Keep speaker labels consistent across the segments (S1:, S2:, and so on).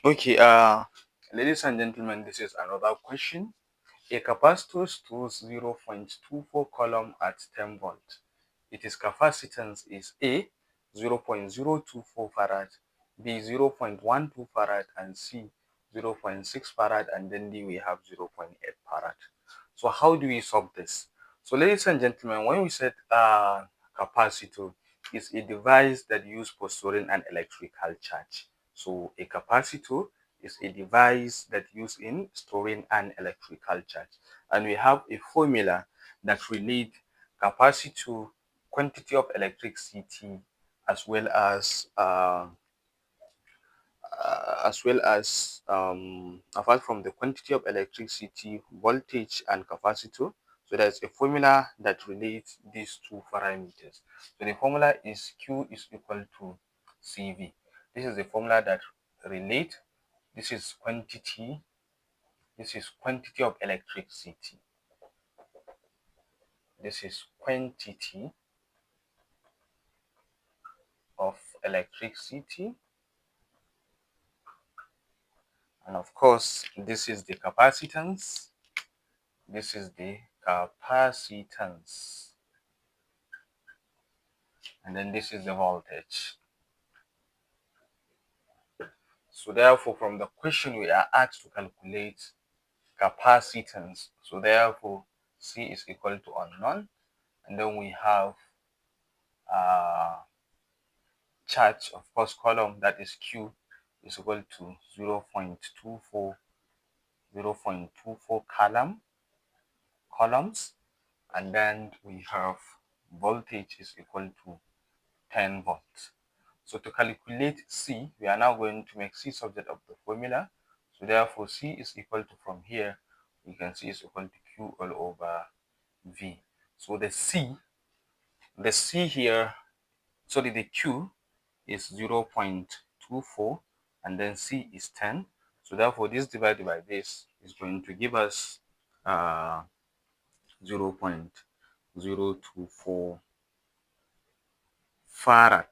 S1: Okay, ladies and gentlemen, this is another question. A capacitor stores 0.24 coulomb at 10 volt. Its capacitance is A 0.024 farad, B 0.12 farad, and C 0.6 farad, and then D we have 0.8 farad. So how do we solve this? So ladies and gentlemen, when we said capacitor is a device that used for storing an electrical charge. So a capacitor is a device that used in storing an electrical charge. And we have a formula that relates capacitor, quantity of electricity, as well as apart from the quantity of electricity, voltage, and capacitor. So there's a formula that relates these two parameters. So the formula is Q is equal to CV. This is the formula that relate. This is quantity. This is quantity of electricity. This is quantity of electricity. And of course, this is the capacitance. This is the capacitance. And then this is the voltage. So therefore, from the question we are asked to calculate capacitance. So therefore, C is equal to unknown. And then we have charge, of course, coulomb, that is Q, is equal to 0.24 coulombs. And then we have voltage is equal to 10 volts. So to calculate C, we are now going to make C subject of the formula. So therefore, C is equal to, from here, we can see is equal to Q all over V. So the C here, sorry, the Q is 0.24 and then C is 10. So therefore, this divided by this is going to give us 0.024 farad.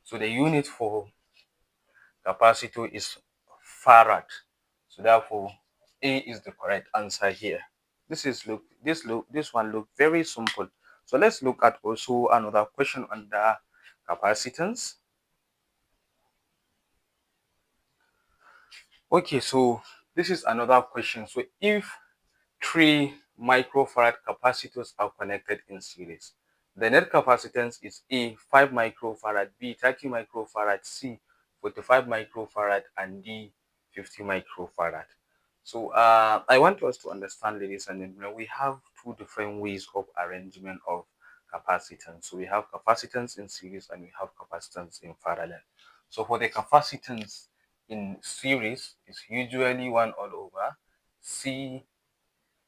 S1: So the unit for capacitor is farad. So therefore, A is the correct answer here. This one look very simple. So let's look at also another question under capacitance. Okay, so this is another question. So if 3 microfarad capacitors are connected in series, the net capacitance is A 5 microfarad, B 30 microfarad, C 45 microfarad, and D 50 microfarad. So I want us to understand, ladies and gentlemen, we have two different ways of arrangement of capacitance. So we have capacitance in series and we have capacitance in parallel. So for the capacitance in series, is usually 1 all over C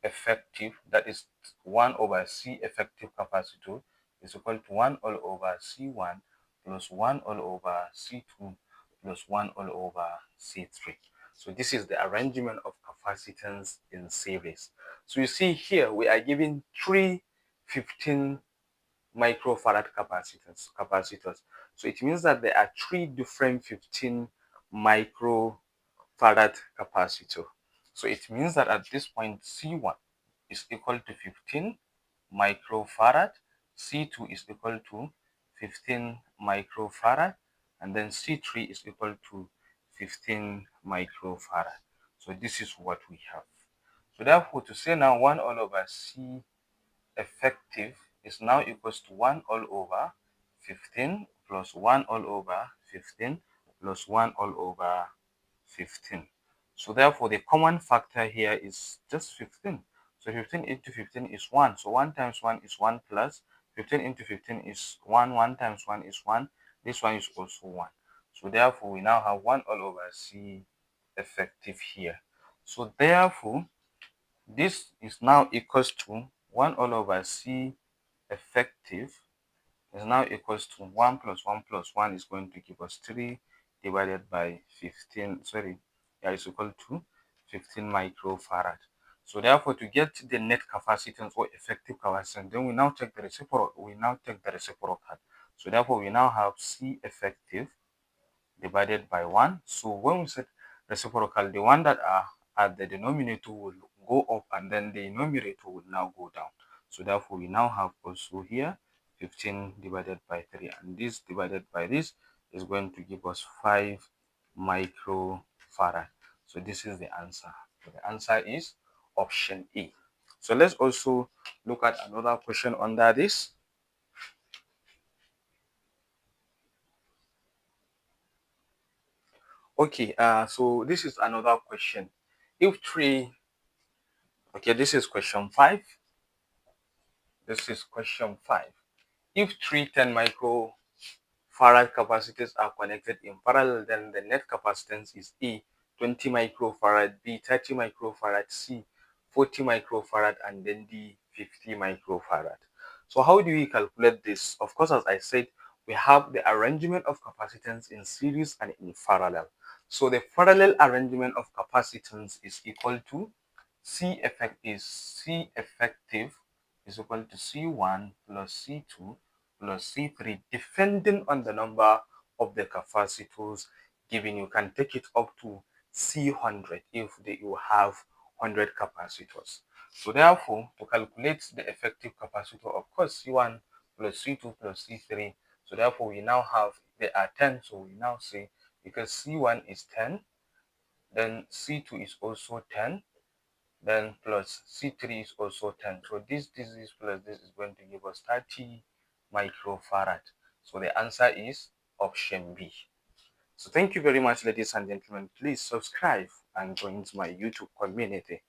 S1: effective, that is 1 over C effective capacitor, is equal to 1 all over C1 plus 1 all over C2 plus 1 all over C3. So this is the arrangement of capacitance in series. So you see here we are given 3 15 microfarad capacitors. So it means that there are 3 different 15 microfarad capacitor. So it means that at this point C1 is equal to 15 microfarad, C2 is equal to 15 microfarad, and then C3 is equal to 15 microfarad. So this is what we have. So therefore, to say now 1 all over C effective is now equals to 1 all over 15 plus 1 all over 15 plus 1 all over 15. So therefore, the common factor here is just 15. So 15 into 15 is 1. So 1 times 1 is 1 plus 15 into 15 is 1. 1 times 1 is 1. This one is also 1. So therefore, we now have 1 all over C effective here. So therefore, this is now equals to 1 all over C effective is now equals to 1 plus 1 plus 1 is going to give us 3 divided by 15. Sorry, yeah, is equal to 15 microfarad. So therefore, to get the net capacitance or effective capacitance, then we now take the reciprocal. So therefore, we now have C effective divided by 1. So when we set reciprocal, the one that are at the denominator will go up and then the numerator will now go down. So therefore we now have also here 15 divided by 3, and this divided by this is going to give us 5 microfarad. So this is the answer. So the answer is option A. So let's also look at another question under this. Okay, so this is another question. If three, okay, this is question 5. This is question 5. If three 10 microfarad capacitors are connected in parallel, then the net capacitance is A, 20 microfarad, B, 30 microfarad, C, 40 microfarad, and then D, 50 microfarad. So how do we calculate this? Of course, as I said, we have the arrangement of capacitance in series and in parallel. So the parallel arrangement of capacitance is equal to C effective is equal to C1 plus C2 plus C3, depending on the number of the capacitors given. You can take it up to C100 if you have 100 capacitors. So therefore, to calculate the effective capacitor, of course, C1 plus C2 plus C3. So therefore, we now have, they are 10. So we now say, because C1 is 10, then C2 is also 10, then plus C3 is also 10. So this is plus this is going to give us 30 microfarad. So the answer is option B. So thank you very much, ladies and gentlemen. Please subscribe and join my YouTube community.